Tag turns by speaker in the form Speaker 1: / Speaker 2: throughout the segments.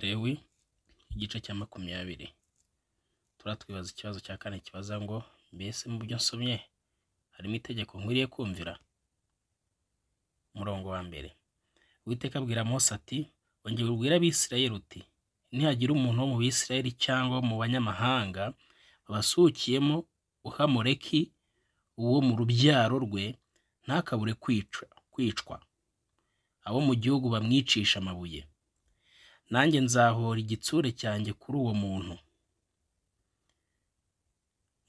Speaker 1: Abalewi igice cya 20 turatwibaza ikibazo cya kane kibaza ngo mbese mu byo nsomye harimo itegeko nkwiriye kumvira. Umurongo wa mbere, Uwiteka abwira Mose ati ongera ubwire Abisirayeli uti nihagira umuntu wo mu Bisirayeli cyangwa mu banyamahanga babasukiyemo uhamoreki uwo mu rubyaro rwe ntakabure kwicwa abo mu gihugu bamwicisha amabuye, nanjye nzahora igitsure cyanjye kuri uwo muntu,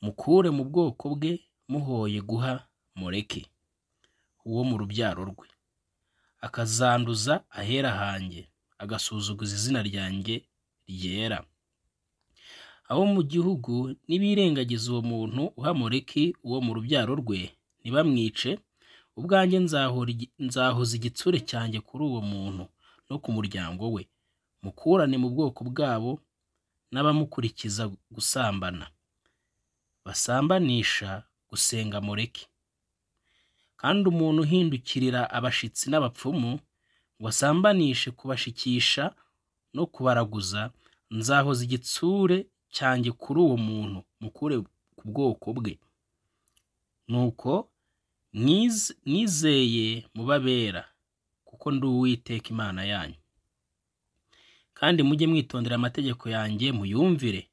Speaker 1: mukure mu bwoko bwe muhoye guha Moleki uwo mu rubyaro rwe, akazanduza ahera hanjye, agasuzuguza izina ryanjye ryera. Abo mu gihugu nibirengagiza uwo muntu uha Moleki uwo mu rubyaro rwe ntibamwice, ubwanjye nzahoza igitsure cyanjye kuri uwo muntu no ku muryango we, mukurane mu bwoko bwabo n'abamukurikiza gusambana, basambanisha gusenga Moleki. Kandi umuntu uhindukirira abashitsi n'abapfumu ngo asambanishe kubashikisha no kubaraguza, nzahoza igitsure cyanjye kuri uwo muntu mukure ku bwoko bwe. Nuko nizeye mubabera, kuko ndi Uwiteka Imana yanyu. Kandi mujye mwitondera amategeko yanjye muyumvire,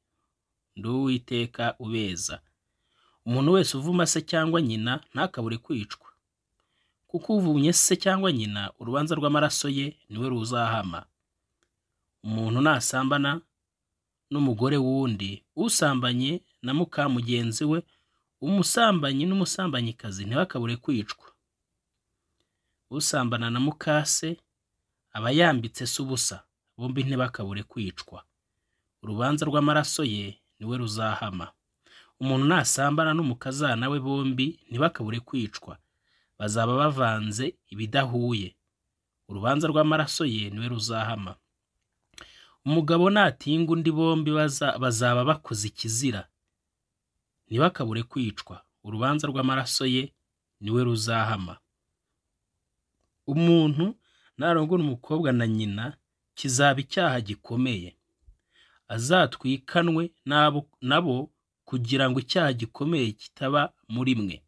Speaker 1: ndi Uwiteka ubeza. Umuntu wese uvuma se cyangwa nyina ntakabure kwicwa, kuko uvumye se cyangwa nyina urubanza rw'amaraso ye niwe ruzahama. Umuntu nasambana n'umugore wundi, usambanye na muka mugenzi we, umusambanyi n'umusambanyikazi ntibakabure kwicwa. Usambana na mukase aba yambitse se ubusa, bombi ntibakabure kwicwa. Urubanza rw'amaraso ye niwe ruzahama. Umuntu nasambana n'umukazana we, bombi ntibakabure kwicwa, bazaba bavanze ibidahuye. Urubanza rw'amaraso ye niwe ruzahama. Umugabo natinga undi, bombi bazaba bakoze ikizira, ntibakabure kwicwa. Urubanza rw'amaraso ye niwe ruzahama. Umuntu narongora umukobwa na nyina, kizaba icyaha gikomeye, azatwikanwe nabo kugira ngo icyaha gikomeye kitaba muri mwe.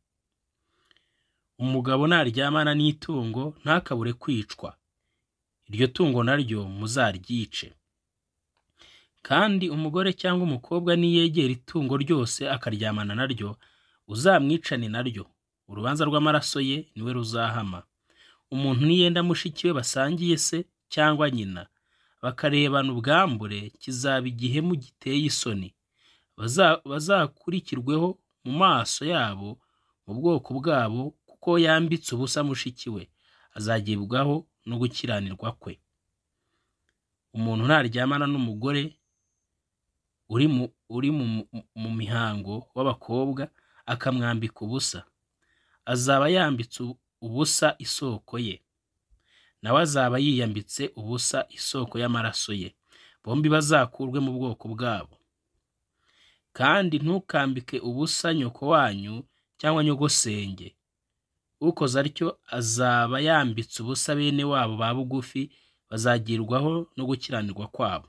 Speaker 1: Umugabo naryamana n'itungo ntakabure kwicwa, iryo tungo naryo muzaryice. Kandi umugore cyangwa umukobwa niyegera itungo ryose akaryamana naryo, uzamwicane naryo. Urubanza rw'amaraso ye niwe ruzahama. Umuntu niyenda mushiki we basangiye se cyangwa nyina, bakarebana ubwambure, kizaba igihemu giteye isoni, bazakurikirweho mu maso yabo mu bwoko bwabo, kuko yambitse ubusa mushiki we, azagibwaho no gukiranirwa kwe. Umuntu naryamana n'umugore uri mu mihango w'abakobwa akamwambika ubusa, azaba yambitse ubusa isoko ye, nawe azaba yiyambitse ubusa isoko y'amaraso ye, bombi bazakurwe mu bwoko bwabo. Kandi ntukambike ubusa nyoko wanyu cyangwa nyogosenge, ukoze atyo azaba yambitse ubusa bene wabo ba bugufi, bazagirwaho no gukiranirwa kwabo.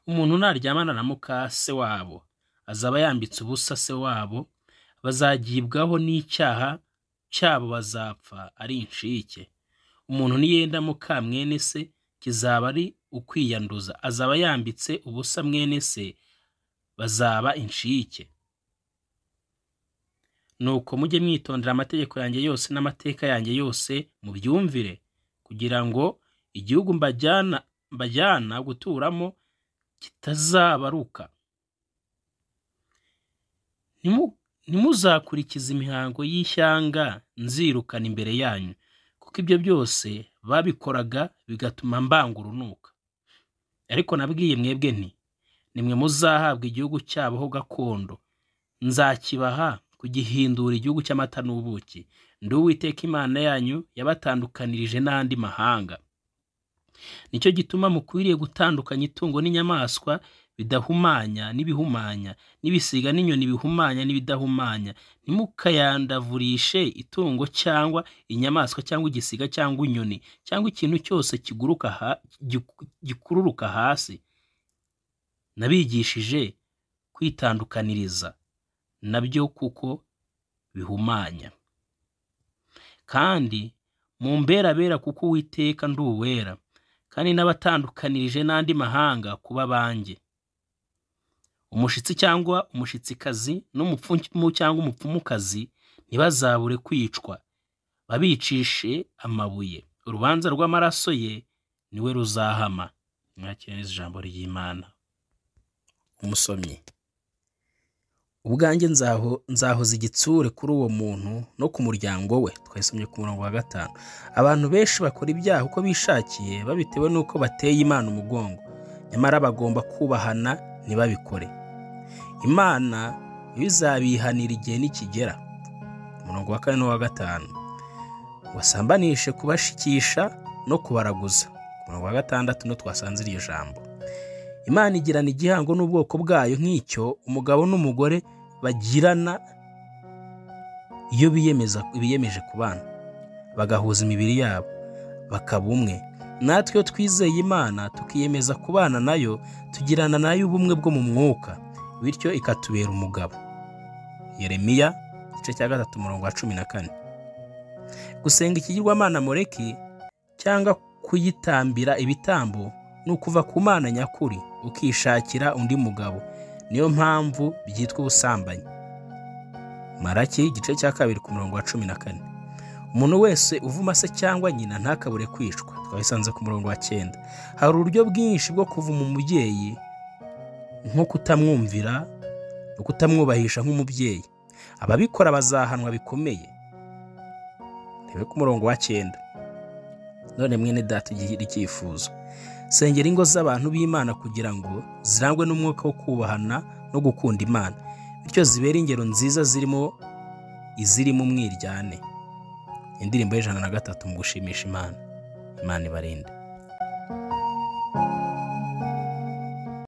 Speaker 1: Umuntu naryamana na muka se wabo, azaba yambitse ubusa se wabo, bazagibwaho n'icyaha cyabo, bazapfa ari inshike. Umuntu niyenda muka mwene se, kizaba ari ukwiyanduza, azaba yambitse ubusa mwene se, bazaba inshike. Nuko mujye mwitondera amategeko yanjye yose n'amateka yanjye yose mubyumvire, kugira ngo igihugu mbajyana guturamo kitazabaruka. Ntimuzakurikize imihango y'ishyanga nzirukana imbere yanyu, kuko ibyo byose babikoraga bigatuma mbanga urunuka. Ariko nabwiye mwebwe nti nimwe muzahabwa igihugu cyaboho gakondo, nzakibaha kugihindura igihugu cy'amata n'ubuki. Ndi Uwiteka Imana yanyu yabatandukanirije n'andi mahanga. Nicyo gituma mukwiriye gutandukanya itungo n'inyamaswa bidahumanya n'ibihumanya, n'ibisiga n'inyoni bihumanya n'ibidahumanya. Ntimukayandavurishe itungo cyangwa inyamaswa cyangwa igisiga cyangwa inyoni cyangwa ikintu cyose gikururuka hasi. Nabigishije kwitandukaniriza nabyo kuko bihumanya. Kandi mumbere abera kuko Uwiteka ndi uwera, kandi n'abatandukanirije n'andi mahanga kuba banjye. Umushitsi cyangwa umushitsikazi n'umupfumu cyangwa umupfumukazi ntibazabure kwicwa, babicishe amabuye. Urubanza rw'amaraso ye niwe ruzahama. Mwakire neza ijambo ry'Imana. Umusomyi. Ubwanjye nzahoza igitsure kuri uwo muntu no ku muryango we. Twasomye ku murongo wa 5. Abantu benshi bakora ibyaha uko bishakiye babitewe n'uko bateye Imana umugongo, nyamara bagomba kubahana ntibabikore. Imana izabihanira igihe nikigera. Umurongo wa 4 n'uwa 5. Wasambanishe kubashikisha no kubaraguza. Umurongo wa 6 no twasanze iryo jambo. Imana igirana igihango n'ubwoko bwayo nk'icyo umugabo n'umugore bagirana iyo biyemeje kubana, bagahuza imibiri yabo, bakaba umwe. Natwe iyo twizeye Imana tukiyemeza kubana nayo, tugirana nayo ubumwe bwo mu mwuka, bityo ikatubera umugabo. Yeremiya igice cya 3 umurongo wa 14. Gusenga ikigirwamana Moleki cyangwa kuyitambira ibitambo ni ukuva ku Mana nyakuri ukishakira undi mugabo. Niyo mpamvu byitwa ubusambanyi. Maraki igice cya 2 ku murongo wa 14. Umuntu wese uvuma se cyangwa nyina ntakabure kwicwa. Twabisanze ku murongo wa 9. Hari uburyo bwinshi bwo kuvuma umubyeyi, nko kutamwumvira no kutamwubahisha nk'umubyeyi. Ababikora bazahanwa bikomeye. Rebe ku murongo wa 9. None mwene data ugira icyifuzo, sengera ingo z'abantu b'Imana kugira ngo zirangwe n'umwuka wo kubahana no gukunda Imana, bityo zibera ingero nziza iziri mu mwiryane. Indirimbo y'Ijana na 3 mu gushimisha Imana. Imana ibarinde.